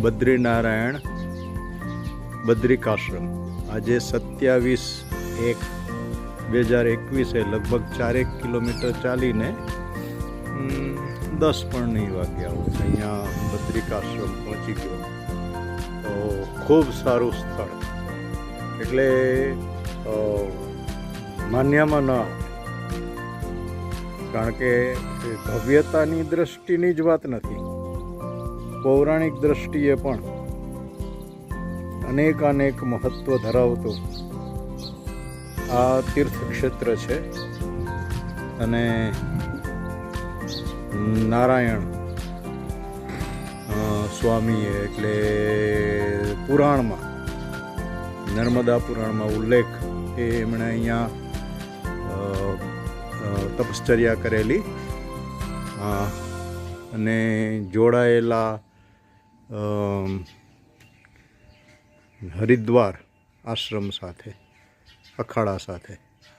બદ્રીનારાયણ બદ્રિકાશ્રમ આજે 27/1/2021 લગભગ 4 કિલોમીટર ચાલીને 10 પણ નહીં વાગ્યા હોય અહીંયા બદ્રિકાશ્રમ પહોંચી ગયો. તો ખૂબ સારું સ્થળ, એટલે માન્યામાં ન આવે, કારણ કે ભવ્યતાની દ્રષ્ટિની જ વાત નથી, પૌરાણિક દ્રષ્ટિએ પણ અનેક મહત્વ ધરાવતું આ તીર્થક્ષેત્ર છે. અને નારાયણ સ્વામીએ એટલે પુરાણમાં, નર્મદા પુરાણમાં ઉલ્લેખ કે એમણે અહીંયા તપશ્ચર્યા કરેલી અને જોડાયેલા હરિદ્વાર આશ્રમ સાથે, અખાડા સાથે